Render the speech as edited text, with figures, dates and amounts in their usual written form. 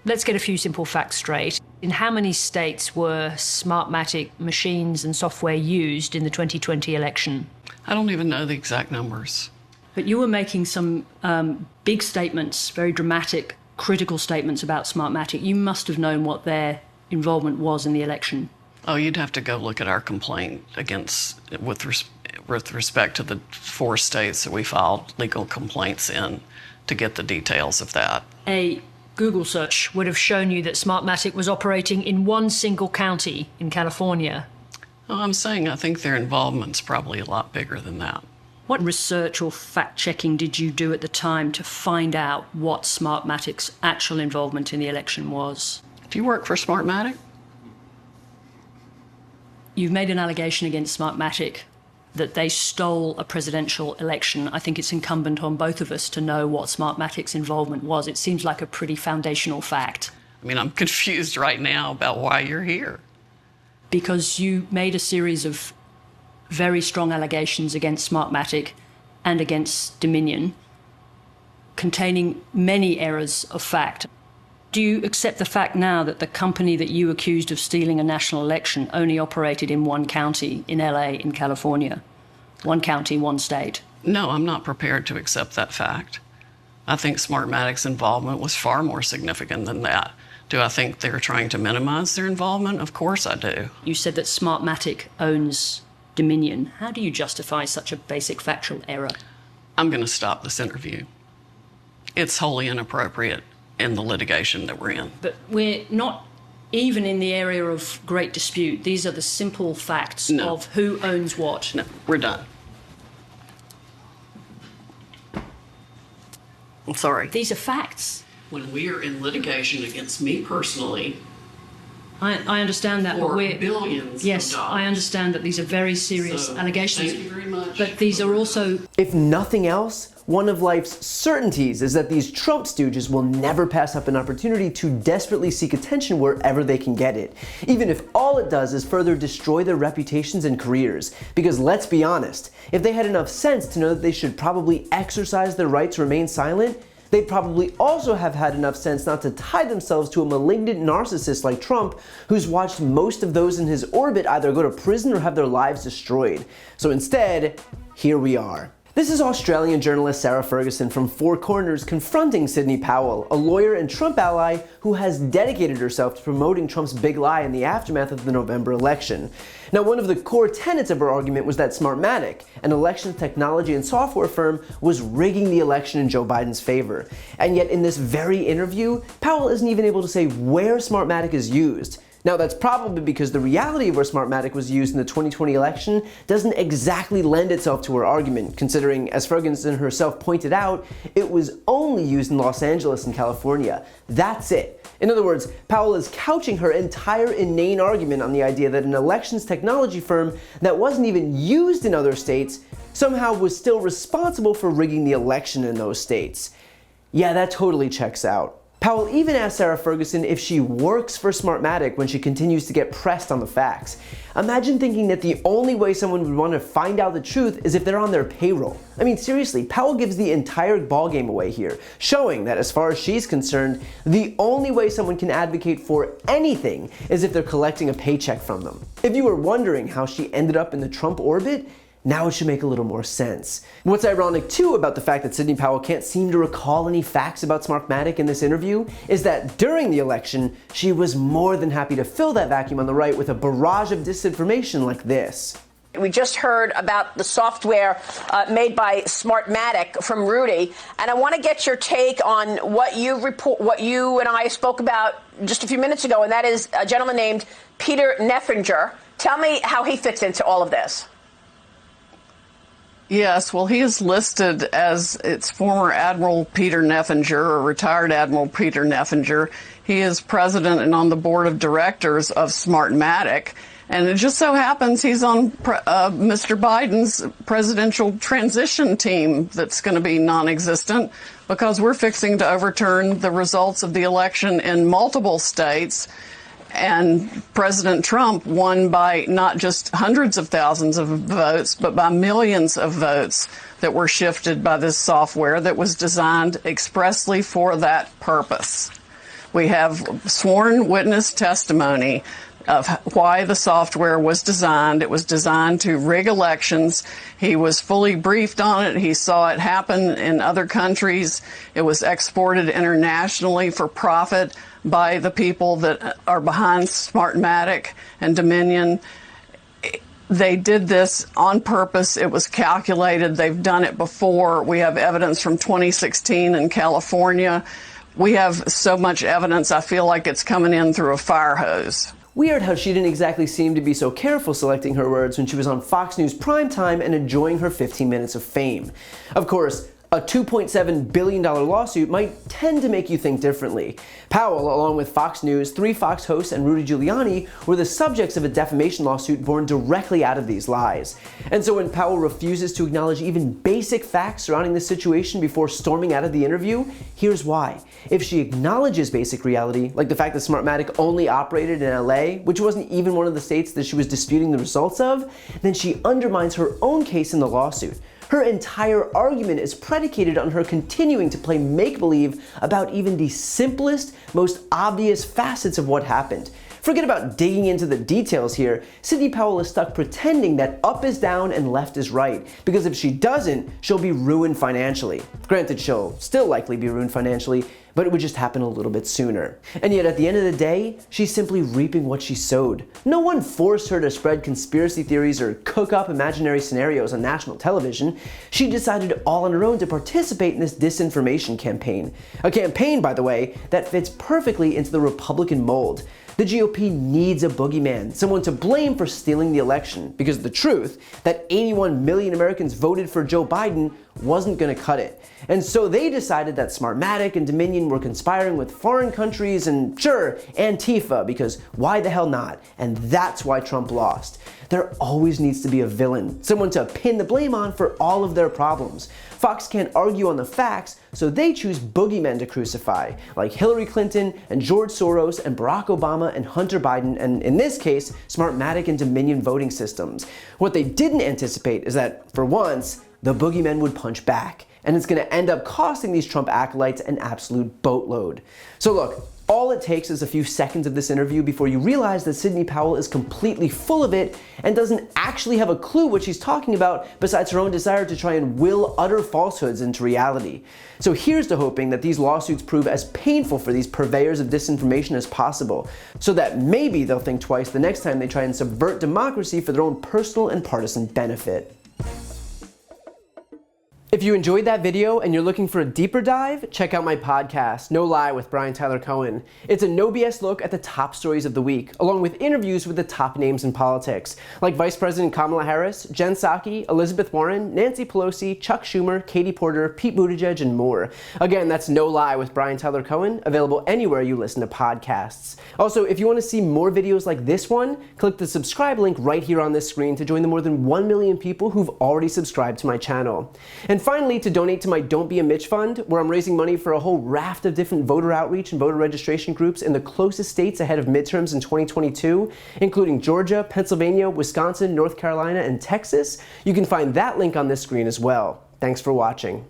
Let's get a few simple facts straight. In how many states were Smartmatic machines and software used in the 2020 election? I don't even know the exact numbers. But you were making some big statements, very dramatic, critical statements about Smartmatic. You must have known what their involvement was in the election. Oh, you'd have to go look at our complaint with respect to the 4 states that we filed legal complaints in to get the details of that. A Google search would have shown you that Smartmatic was operating in one single county in California. Oh, I'm saying I think their involvement's probably a lot bigger than that. What research or fact-checking did you do at the time to find out what Smartmatic's actual involvement in the election was? Do you work for Smartmatic? You've made an allegation against Smartmatic that they stole a presidential election. I think it's incumbent on both of us to know what Smartmatic's involvement was. It seems like a pretty foundational fact. I mean, I'm confused right now about why you're here. Because you made a series of very strong allegations against Smartmatic and against Dominion, containing many errors of fact. Do you accept the fact now that the company that you accused of stealing a national election only operated in one county, in LA, in California? One county, one state? No, I'm not prepared to accept that fact. I think Smartmatic's involvement was far more significant than that. Do I think they're trying to minimize their involvement? Of course I do. You said that Smartmatic owns Dominion. How do you justify such a basic factual error? I'm going to stop this interview. It's wholly inappropriate in the litigation that we're in. But we're not even in the area of great dispute. These are the simple facts of who owns what. No, we're done. I'm sorry. These are facts. When we are in litigation against me personally, I understand that, but we're billions yes, of dollars. I understand that these are very serious allegations. Thank you very much. But these are also... If nothing else, one of life's certainties is that these Trump stooges will never pass up an opportunity to desperately seek attention wherever they can get it, even if all it does is further destroy their reputations and careers. Because let's be honest, if they had enough sense to know that they should probably exercise their right to remain silent, they'd probably also have had enough sense not to tie themselves to a malignant narcissist like Trump, who's watched most of those in his orbit either go to prison or have their lives destroyed. So instead, here we are. This is Australian journalist Sarah Ferguson from Four Corners confronting Sidney Powell, a lawyer and Trump ally who has dedicated herself to promoting Trump's big lie in the aftermath of the November election. Now, one of the core tenets of her argument was that Smartmatic, an elections technology and software firm, was rigging the election in Joe Biden's favor. And yet in this very interview, Powell isn't even able to say where Smartmatic is used. Now, that's probably because the reality of where Smartmatic was used in the 2020 election doesn't exactly lend itself to her argument, considering, as Ferguson herself pointed out, it was only used in Los Angeles and California. That's it. In other words, Powell is couching her entire inane argument on the idea that an elections technology firm that wasn't even used in other states somehow was still responsible for rigging the election in those states. Yeah, that totally checks out. Powell even asked Sarah Ferguson if she works for Smartmatic when she continues to get pressed on the facts. Imagine thinking that the only way someone would want to find out the truth is if they're on their payroll. I mean, seriously, Powell gives the entire ballgame away here, showing that as far as she's concerned, the only way someone can advocate for anything is if they're collecting a paycheck from them. If you were wondering how she ended up in the Trump orbit, now it should make a little more sense. What's ironic too about the fact that Sidney Powell can't seem to recall any facts about Smartmatic in this interview is that during the election, she was more than happy to fill that vacuum on the right with a barrage of disinformation like this. We just heard about the software made by Smartmatic from Rudy, and I want to get your take on what you and I spoke about just a few minutes ago, and that is a gentleman named Peter Neffinger. Tell me how he fits into all of this. Yes, well, he is listed as its former Admiral Peter Neffinger, or retired Admiral Peter Neffinger. He is president and on the board of directors of Smartmatic. And it just so happens he's on Mr. Biden's presidential transition team that's going to be non-existent because we're fixing to overturn the results of the election in multiple states. And President Trump won by not just hundreds of thousands of votes, but by millions of votes that were shifted by this software that was designed expressly for that purpose. We have sworn witness testimony of why the software was designed. It was designed to rig elections. He was fully briefed on it. He saw it happen in other countries. It was exported internationally for profit by the people that are behind Smartmatic and Dominion. They did this on purpose. It was calculated. They've done it before. We have evidence from 2016 in California. We have so much evidence, I feel like it's coming in through a fire hose. Weird how she didn't exactly seem to be so careful selecting her words when she was on Fox News primetime and enjoying her 15 minutes of fame. Of course, a $2.7 billion lawsuit might tend to make you think differently. Powell, along with Fox News, 3 Fox hosts, and Rudy Giuliani were the subjects of a defamation lawsuit born directly out of these lies. And so when Powell refuses to acknowledge even basic facts surrounding the situation before storming out of the interview, here's why. If she acknowledges basic reality, like the fact that Smartmatic only operated in LA, which wasn't even one of the states that she was disputing the results of, then she undermines her own case in the lawsuit. Her entire argument is predicated on her continuing to play make-believe about even the simplest, most obvious facets of what happened. Forget about digging into the details here. Sidney Powell is stuck pretending that up is down and left is right, because if she doesn't, she'll be ruined financially. Granted, she'll still likely be ruined financially, but it would just happen a little bit sooner. And yet at the end of the day, she's simply reaping what she sowed. No one forced her to spread conspiracy theories or cook up imaginary scenarios on national television. She decided all on her own to participate in this disinformation campaign. A campaign, by the way, that fits perfectly into the Republican mold. The GOP needs a boogeyman, someone to blame for stealing the election, because the truth, that 81 million Americans voted for Joe Biden, wasn't going to cut it. And so they decided that Smartmatic and Dominion were conspiring with foreign countries and, sure, Antifa, because why the hell not? And that's why Trump lost. There always needs to be a villain, someone to pin the blame on for all of their problems. Fox can't argue on the facts, so they choose boogeymen to crucify, like Hillary Clinton and George Soros and Barack Obama and Hunter Biden, and in this case, Smartmatic and Dominion voting systems. What they didn't anticipate is that, for once, the boogeymen would punch back, and it's going to end up costing these Trump acolytes an absolute boatload. So look, all it takes is a few seconds of this interview before you realize that Sidney Powell is completely full of it and doesn't actually have a clue what she's talking about besides her own desire to try and will utter falsehoods into reality. So here's to hoping that these lawsuits prove as painful for these purveyors of disinformation as possible, so that maybe they'll think twice the next time they try and subvert democracy for their own personal and partisan benefit. If you enjoyed that video and you're looking for a deeper dive, check out my podcast, No Lie with Brian Tyler Cohen. It's a no BS look at the top stories of the week, along with interviews with the top names in politics, like Vice President Kamala Harris, Jen Psaki, Elizabeth Warren, Nancy Pelosi, Chuck Schumer, Katie Porter, Pete Buttigieg, and more. Again, that's No Lie with Brian Tyler Cohen, available anywhere you listen to podcasts. Also, if you want to see more videos like this one, click the subscribe link right here on this screen to join the more than 1 million people who've already subscribed to my channel. And finally, to donate to my Don't Be a Mitch Fund, where I'm raising money for a whole raft of different voter outreach and voter registration groups in the closest states ahead of midterms in 2022, including Georgia, Pennsylvania, Wisconsin, North Carolina, and Texas. You can find that link on this screen as well. Thanks for watching.